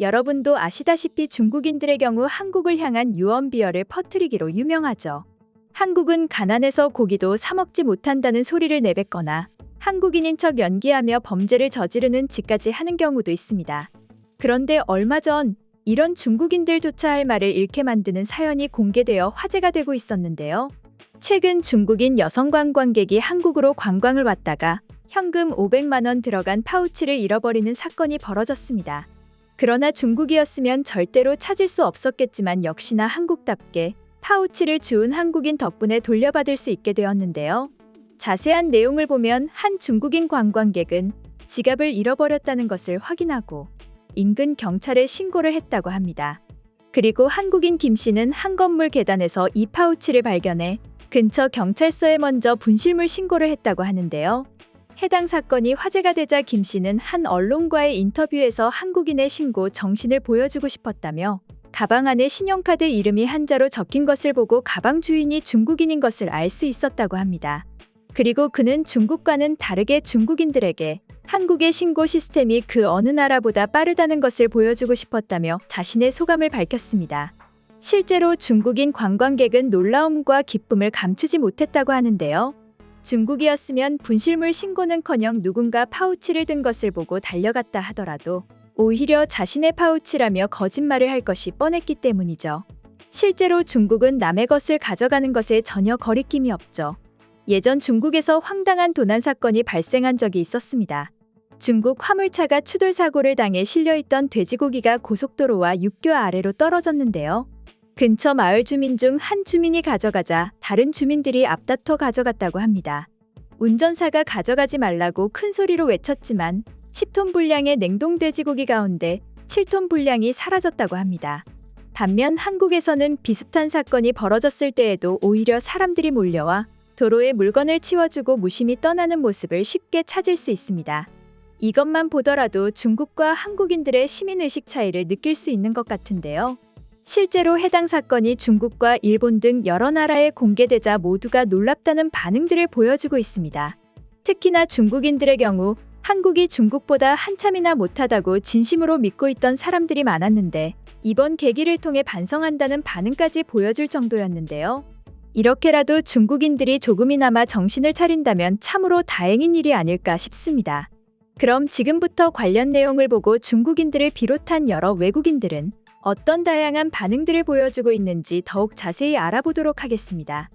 여러분도 아시다시피 중국인들의 경우 한국을 향한 유언비어를 퍼뜨리기로 유명하죠. 한국은 가난해서 고기도 사 먹지 못한다는 소리를 내뱉거나 한국인인 척 연기하며 범죄를 저지르는 짓까지 하는 경우도 있습니다. 그런데 얼마 전 이런 중국인들조차 할 말을 잃게 만드는 사연이 공개되어 화제가 되고 있었는데요. 최근 중국인 여성 관광객이 한국으로 관광을 왔다가 현금 500만 원 들어간 파우치를 잃어버리는 사건이 벌어졌습니다. 그러나 중국이었으면 절대로 찾을 수 없었겠지만 역시나 한국답게 파우치를 주운 한국인 덕분에 돌려받을 수 있게 되었는데요. 자세한 내용을 보면 한 중국인 관광객은 지갑을 잃어버렸다는 것을 확인하고 인근 경찰에 신고를 했다고 합니다. 그리고 한국인 김 씨는 한 건물 계단에서 이 파우치를 발견해 근처 경찰서에 먼저 분실물 신고를 했다고 하는데요. 해당 사건이 화제가 되자 김 씨는 한 언론과의 인터뷰에서 한국인의 신고 정신을 보여주고 싶었다며 가방 안에 신용카드 이름이 한자로 적힌 것을 보고 가방 주인이 중국인인 것을 알 수 있었다고 합니다. 그리고 그는 중국과는 다르게 중국인들에게 한국의 신고 시스템이 그 어느 나라보다 빠르다는 것을 보여주고 싶었다며 자신의 소감을 밝혔습니다. 실제로 중국인 관광객은 놀라움과 기쁨을 감추지 못했다고 하는데요. 중국이었으면 분실물 신고는커녕 누군가 파우치를 든 것을 보고 달려갔다 하더라도 오히려 자신의 파우치라며 거짓말을 할 것이 뻔했기 때문이죠. 실제로 중국은 남의 것을 가져가는 것에 전혀 거리낌이 없죠. 예전 중국에서 황당한 도난 사건이 발생한 적이 있었습니다. 중국 화물차가 추돌 사고를 당해 실려있던 돼지고기가 고속도로와 육교 아래로 떨어졌는데요. 근처 마을 주민 중 한 주민이 가져가자 다른 주민들이 앞다퉈 가져갔다고 합니다. 운전사가 가져가지 말라고 큰 소리로 외쳤지만 10톤 분량의 냉동 돼지고기 가운데 7톤 분량이 사라졌다고 합니다. 반면 한국에서는 비슷한 사건이 벌어졌을 때에도 오히려 사람들이 몰려와 도로에 물건을 치워주고 무심히 떠나는 모습을 쉽게 찾을 수 있습니다. 이것만 보더라도 중국과 한국인들의 시민의식 차이를 느낄 수 있는 것 같은데요. 실제로 해당 사건이 중국과 일본 등 여러 나라에 공개되자 모두가 놀랍다는 반응들을 보여주고 있습니다. 특히나 중국인들의 경우 한국이 중국보다 한참이나 못하다고 진심으로 믿고 있던 사람들이 많았는데 이번 계기를 통해 반성한다는 반응까지 보여줄 정도였는데요. 이렇게라도 중국인들이 조금이나마 정신을 차린다면 참으로 다행인 일이 아닐까 싶습니다. 그럼 지금부터 관련 내용을 보고 중국인들을 비롯한 여러 외국인들은 어떤 다양한 반응들을 보여주고 있는지 더욱 자세히 알아보도록 하겠습니다.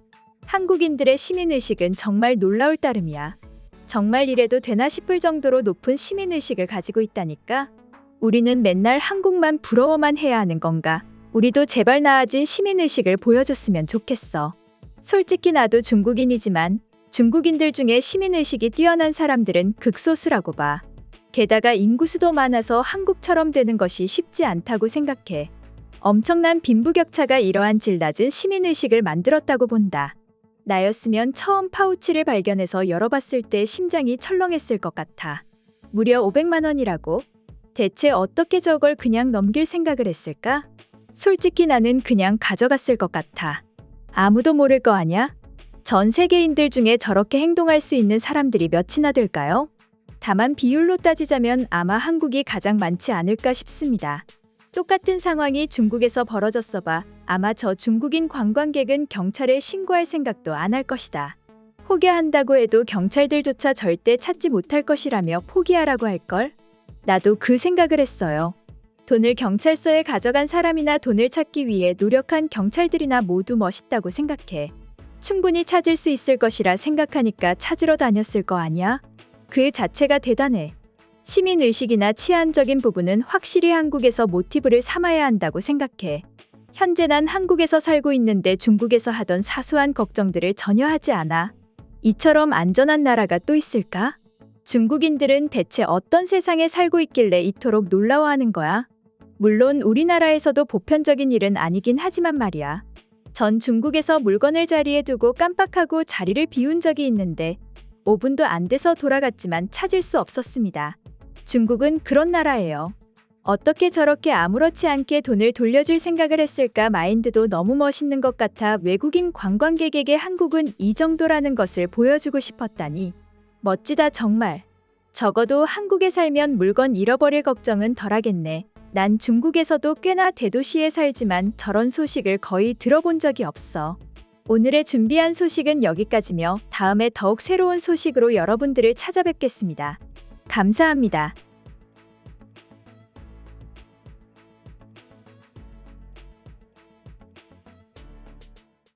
한국인들의 시민의식은 정말 놀라울 따름이야. 정말 이래도 되나 싶을 정도로 높은 시민의식을 가지고 있다니까? 우리는 맨날 한국만 부러워만 해야 하는 건가? 우리도 제발 나아진 시민의식을 보여줬으면 좋겠어. 솔직히 나도 중국인이지만 중국인들 중에 시민의식이 뛰어난 사람들은 극소수라고 봐. 게다가 인구수도 많아서 한국처럼 되는 것이 쉽지 않다고 생각해. 엄청난 빈부격차가 이러한 질 낮은 시민의식을 만들었다고 본다. 나였으면 처음 파우치를 발견해서 열어봤을 때 심장이 철렁했을 것 같아. 무려 500만 원이라고? 대체 어떻게 저걸 그냥 넘길 생각을 했을까? 솔직히 나는 그냥 가져갔을 것 같아. 아무도 모를 거 아냐? 전 세계인들 중에 저렇게 행동할 수 있는 사람들이 몇이나 될까요? 다만 비율로 따지자면 아마 한국이 가장 많지 않을까 싶습니다. 똑같은 상황이 중국에서 벌어졌어 봐. 아마 저 중국인 관광객은 경찰에 신고할 생각도 안 할 것이다. 혹여 한다고 해도 경찰들조차 절대 찾지 못할 것이라며 포기하라고 할걸? 나도 그 생각을 했어요. 돈을 경찰서에 가져간 사람이나 돈을 찾기 위해 노력한 경찰들이나 모두 멋있다고 생각해. 충분히 찾을 수 있을 것이라 생각하니까 찾으러 다녔을 거 아니야? 그 자체가 대단해. 시민의식이나 치안적인 부분은 확실히 한국에서 모티브를 삼아야 한다고 생각해. 현재 난 한국에서 살고 있는데 중국에서 하던 사소한 걱정들을 전혀 하지 않아. 이처럼 안전한 나라가 또 있을까? 중국인들은 대체 어떤 세상에 살고 있길래 이토록 놀라워하는 거야? 물론 우리나라에서도 보편적인 일은 아니긴 하지만 말이야. 전 중국에서 물건을 자리에 두고 깜빡하고 자리를 비운 적이 있는데 5분도 안 돼서 돌아갔지만 찾을 수 없었습니다. 중국은 그런 나라예요. 어떻게 저렇게 아무렇지 않게 돈을 돌려줄 생각을 했을까? 마인드도 너무 멋있는 것 같아. 외국인 관광객에게 한국은 이 정도라는 것을 보여주고 싶었다니. 멋지다 정말. 적어도 한국에 살면 물건 잃어버릴 걱정은 덜하겠네. 난 중국에서도 꽤나 대도시에 살지만 저런 소식을 거의 들어본 적이 없어. 오늘의 준비한 소식은 여기까지며 다음에 더욱 새로운 소식으로 여러분들을 찾아뵙겠습니다. 감사합니다.